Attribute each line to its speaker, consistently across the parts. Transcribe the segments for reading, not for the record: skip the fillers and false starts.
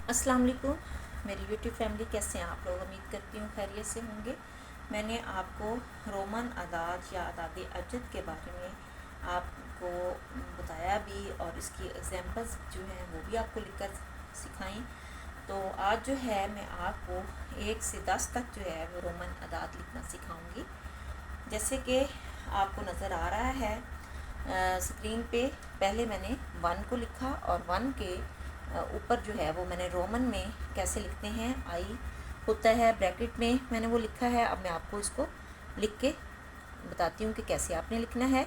Speaker 1: अस्सलाम वालेकुम मेरी यूट्यूब फैमिली, कैसे हैं आप लोग। उम्मीद करती हूँ खैरियत से होंगे। मैंने आपको रोमन अदाद या अदाद अजद के बारे में आपको बताया भी और इसकी एग्जांपल्स जो हैं वो भी आपको लिखकर सिखाई। तो आज जो है मैं आपको 1 से 10 तक जो है वो रोमन अदाद लिखना सिखाऊंगी। जैसे कि आपको नज़र आ रहा है स्क्रीन पे, पहले मैंने 1 को लिखा और 1 के ऊपर जो है वो मैंने रोमन में कैसे लिखते हैं, आई होता है ब्रैकेट में, मैंने वो लिखा है। अब मैं आपको इसको लिख के बताती हूँ कि कैसे आपने लिखना है।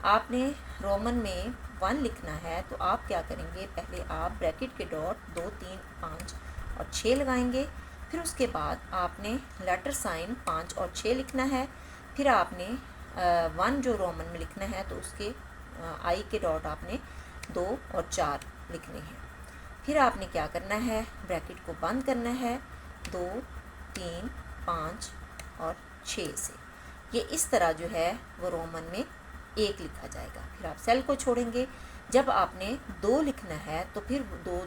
Speaker 1: आपने रोमन में 1 लिखना है तो आप क्या करेंगे, पहले आप ब्रैकेट के डॉट 2, 3, 5 और 6 लगाएंगे। फिर उसके बाद आपने लेटर साइन 5 और 6 लिखना है। फिर आपने 1 जो रोमन में लिखना है तो उसके आई के डॉट आपने 2 और 4 लिखने हैं। फिर आपने क्या करना है, ब्रैकेट को बंद करना है 2, 3, 5 और 6 से। ये इस तरह जो है वो रोमन में 1 लिखा जाएगा। फिर आप सेल को छोड़ेंगे। जब आपने 2 लिखना है तो फिर 2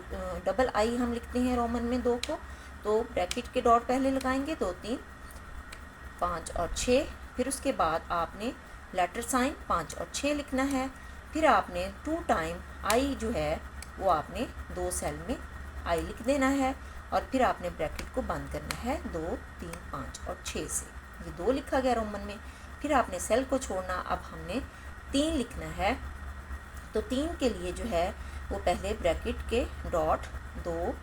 Speaker 1: डबल आई हम लिखते हैं रोमन में 2 को, तो ब्रैकेट के डॉट पहले लगाएंगे 2, 3, 5 और 6। फिर उसके बाद आपने लेटर साइन 5 और 6 लिखना है। फिर आपने 2 टाइम आई जो है वो आपने 2 सेल में आई लिख देना है और फिर आपने ब्रैकेट को बंद करना है 2, 3, 5 और 6 से। ये 2 लिखा गया रोमन में। फिर आपने सेल को छोड़ना। अब हमने 3 लिखना है तो 3 के लिए जो है वो पहले ब्रैकेट के डॉट 2,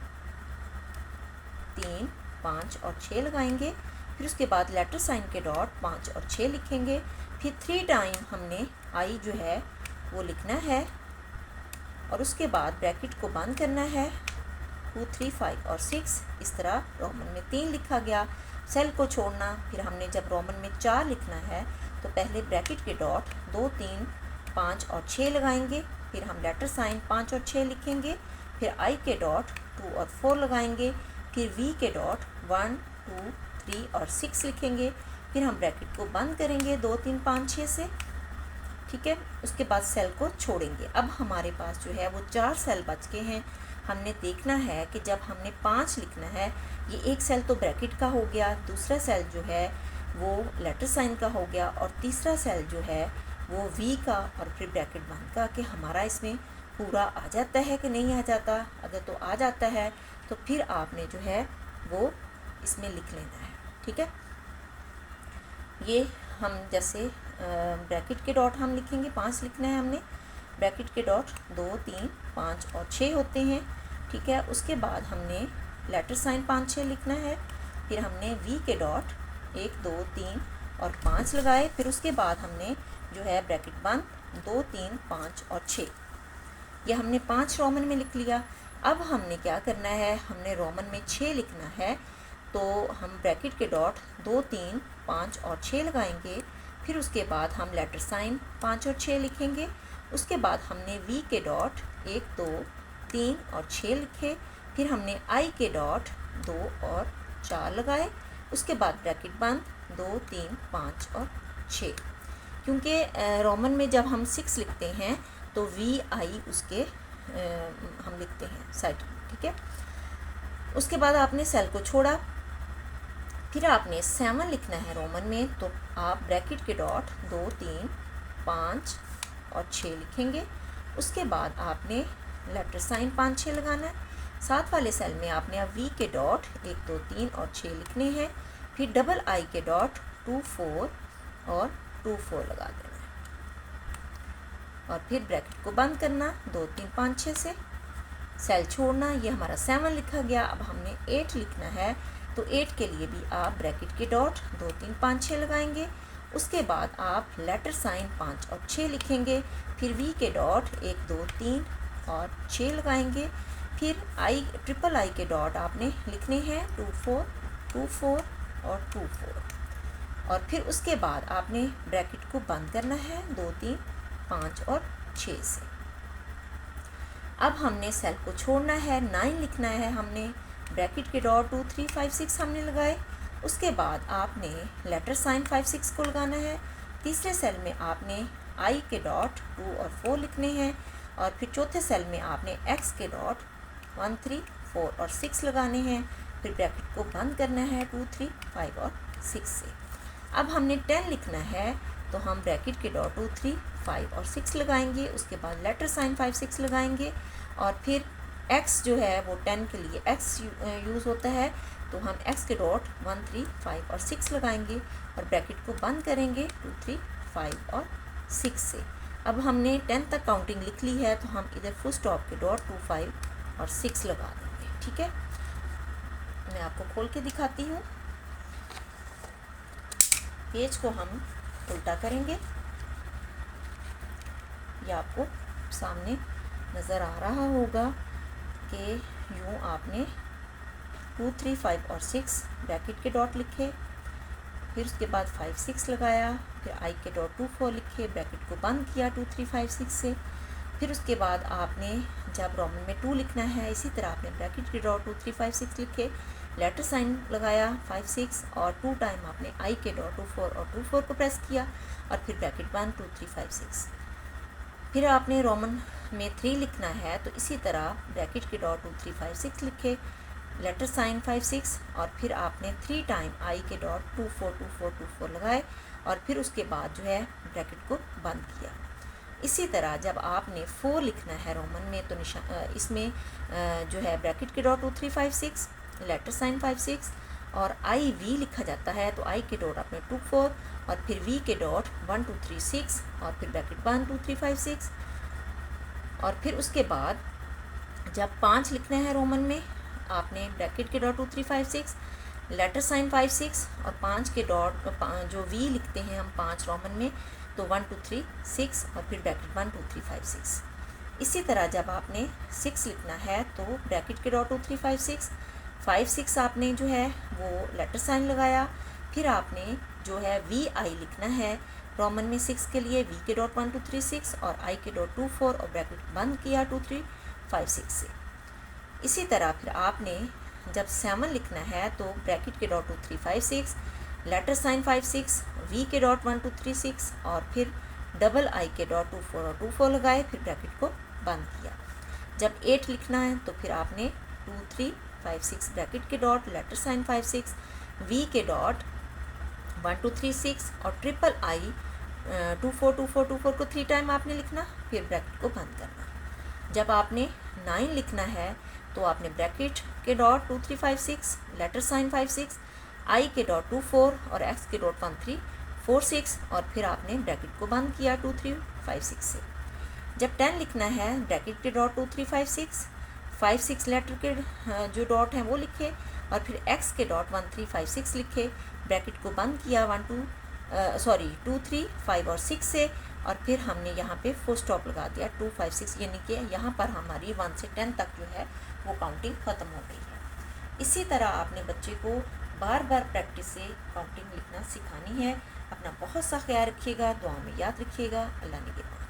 Speaker 1: 3, 5 और 6 लगाएंगे। फिर उसके बाद लेटर साइन के डॉट 5 और 6 लिखेंगे। फिर 3 टाइम हमने आई जो है वो लिखना है और उसके बाद ब्रैकेट को बंद करना है 2, 3, 5 और 6। इस तरह रोमन में 3 लिखा गया। सेल को छोड़ना। फिर हमने जब रोमन में 4 लिखना है तो पहले ब्रैकेट के डॉट 2, 3, 5 और 6 लगाएंगे। फिर हम लेटर साइन 5 और 6 लिखेंगे। फिर आई के डॉट 2 और 4 लगाएंगे। फिर वी के डॉट 1, 2, 3 और 6 लिखेंगे। फिर हम ब्रैकेट को बंद करेंगे 2, 3, 5, 6 से। ठीक है, उसके बाद सेल को छोड़ेंगे। अब हमारे पास जो है वो 4 सेल बच के हैं। हमने देखना है कि जब हमने 5 लिखना है, ये एक सेल तो ब्रैकेट का हो गया, दूसरा सेल जो है वो लेटर साइन का हो गया और तीसरा सेल जो है वो वी का और फिर ब्रैकेट बंद का, कि हमारा इसमें पूरा आ जाता है कि नहीं आ जाता। अगर तो आ जाता है तो फिर आपने जो है वो इसमें लिख लेना है। ठीक है, ये हम जैसे ब्रैकेट के डॉट हम लिखेंगे, 5 लिखना है हमने। ब्रैकेट के डॉट 2, 3, 5 और 6 होते हैं। ठीक है, उसके बाद हमने लेटर साइन 5, 6 लिखना है। फिर हमने वी के डॉट 1, 2, 3 और 5 लगाए। फिर उसके बाद हमने जो है ब्रैकेट बंद 2, 3, 5 और 6। ये हमने 5 रोमन में लिख लिया। अब हमने क्या करना है, हमने रोमन में 6 लिखना है तो हम ब्रैकेट के डॉट 2, 3, 5 और 6 लगाएंगे। फिर उसके बाद हम लेटर साइन 5 और 6 लिखेंगे। उसके बाद हमने वी के डॉट 1, 2, 3 और 6 लिखे। फिर हमने आई के डॉट 2 और 4 लगाए। उसके बाद ब्रैकेट बंद 2, 3, 5 और 6। क्योंकि रोमन में जब हम 6 लिखते हैं तो वी आई उसके हम लिखते हैं साइड में। ठीक है, उसके बाद आपने सेल को छोड़ा। फिर आपने 7 लिखना है रोमन में तो आप ब्रैकेट के डॉट 2, 3, 5 और 6 लिखेंगे। उसके बाद आपने लेटर साइन 5, 6 लगाना है। 7 वाले सेल में आपने अब वी के डॉट 1, 2, 3 और 6 लिखने हैं। फिर डबल आई के डॉट 2, 4 और 2, 4 लगा देना है और फिर ब्रैकेट को बंद करना 2, 3, 5, 6 से। सेल छोड़ना। ये हमारा 7 लिखा गया। अब हमने 8 लिखना है तो 8 के लिए भी आप ब्रैकेट के डॉट 2, 3, 5, 6 लगाएंगे। उसके बाद आप लेटर साइन 5 और 6 लिखेंगे। फिर वी के डॉट 1, 2, 3 और 6 लगाएंगे। फिर आई ट्रिपल आई के डॉट आपने लिखने हैं 2, 4, 2, 4 और 2, 4 और फिर उसके बाद आपने ब्रैकेट को बंद करना है 2, 3, 5 और 6 से। अब हमने सेल को छोड़ना है। 9 लिखना है हमने। ब्रैकेट के डॉट 2, 3, 5, 6 हमने लगाए। उसके बाद आपने लेटर साइन 5, 6 को लगाना है। तीसरे सेल में आपने आई के डॉट 2 और 4 लिखने हैं और फिर चौथे सेल में आपने एक्स के डॉट 1, 3, 4 और 6 लगाने हैं, फिर ब्रैकेट को बंद करना है 2 3 5 और 6 से। अब हमने 10 लिखना है तो हम ब्रैकेट के डॉट 2 3 5 और 6 लगाएंगे, उसके बाद लेटर साइन 5 6 लगाएंगे और फिर x जो है वो 10 के लिए x यूज़ होता है, तो हम x के डॉट 1 3 5 और 6 लगाएंगे और ब्रैकेट को बंद करेंगे 2 3 5 और 6 से। अब हमने 10 तक काउंटिंग लिख ली है तो हम इधर फुल स्टॉप के डॉट 2 5 और 6 लगा देंगे। ठीक है, मैं आपको खोल के दिखाती हूँ। पेज को हम उल्टा करेंगे, ये आपको सामने नज़र आ रहा होगा कि यूँ आपने 2 3 5 और 6 ब्रैकेट के डॉट लिखे, फिर उसके बाद 5 6 लगाया, फिर आई के डॉट 2 4 लिखे, ब्रैकेट को बंद किया 2 3 5 6 से। फिर उसके बाद आपने जब रोमन में 2 लिखना है इसी तरह आपने ब्रैकेट के डॉट 2 3 5 6 लिखे, लेटर साइन लगाया 5 6 और 2 टाइम आपने आई के डॉट 2 4 और 2 4 को प्रेस किया और फिर ब्रैकेट बंद 2 3 5 6। फिर आपने रोमन में 3 लिखना है तो इसी तरह ब्रैकेट के डॉट 2 3 5 6 लिखे, लेटर साइन 5 6 और फिर आपने 3 टाइम आई के डॉट 2 4 2 4 2 4 लगाए और फिर उसके बाद जो है ब्रैकेट को बंद किया। इसी तरह जब आपने 4 लिखना है रोमन में तो इसमें जो है ब्रैकेट के डॉट 2 3 5 6, लेटर साइन 5 6 और आई वी लिखा जाता है तो आई के डॉट आपने 2 4 और फिर वी के डॉट 1 2 3 6 और फिर ब्रैकेट बंद 2 3 5 6। और फिर उसके बाद जब 5 लिखना है रोमन में आपने ब्रैकेट के डॉट 2 3 5 6, लेटर साइन 5 6 और 5 के डॉट जो वी लिखते हैं हम 5 रोमन में तो 1 2 3 6 और फिर ब्रैकेट 1 2 3 5 6। इसी तरह जब आपने 6 लिखना है तो ब्रैकेट के डॉट 2 3 5 6 5 6 आपने जो है वो लेटर साइन लगाया, फिर आपने जो है वी आई लिखना है रोमन में 6 के लिए, वी के डॉट 1 2 3 6 और आई के डॉट 2 4 और ब्रैकेट बंद किया 2 3 5 6 से। इसी तरह फिर आपने जब 7 लिखना है तो ब्रैकेट के डॉट 2 3 5 6, लेटर साइन 5 6, वी के डॉट 1 2 3 6 और फिर डबल आई के डॉट 2 4 और 2 4 लगाए, फिर ब्रैकेट को बंद किया। जब 8 लिखना है तो फिर आपने 2 3 5 6 ब्रैकेट के डॉट, लेटर साइन 5 6, वी के डॉट 1 2 3 6 और ट्रिपल आई 2 4 2 4 2 4 को 3 टाइम आपने लिखना, फिर ब्रैकेट को बंद करना। जब आपने 9 लिखना है तो आपने ब्रैकेट के डॉट 2 3 5 6, लेटर साइन 5 6, आई के डॉट 2 4 और एक्स के डॉट 1 3 4 6 और फिर आपने ब्रैकेट को बंद किया 2 3 5 6 से। जब 10 लिखना है ब्रैकेट के डॉट 2 3 5 6, 5 6 लेटर के जो डॉट हैं वो लिखे और फिर एक्स के डॉट 1 3 5 6 लिखे, ब्रैकेट को बंद किया 2 3 5 और 6 से और फिर हमने यहाँ पे फुल स्टॉप लगा दिया 2 5 6, यानी कि यहाँ पर हमारी 1 से 10 तक जो है वो काउंटिंग ख़त्म हो गई है। इसी तरह आपने बच्चे को बार बार प्रैक्टिस से काउंटिंग लिखना सिखानी है। अपना बहुत सा ख्याल रखिएगा, दुआ में याद रखिएगा। अल्लाह निगहबान।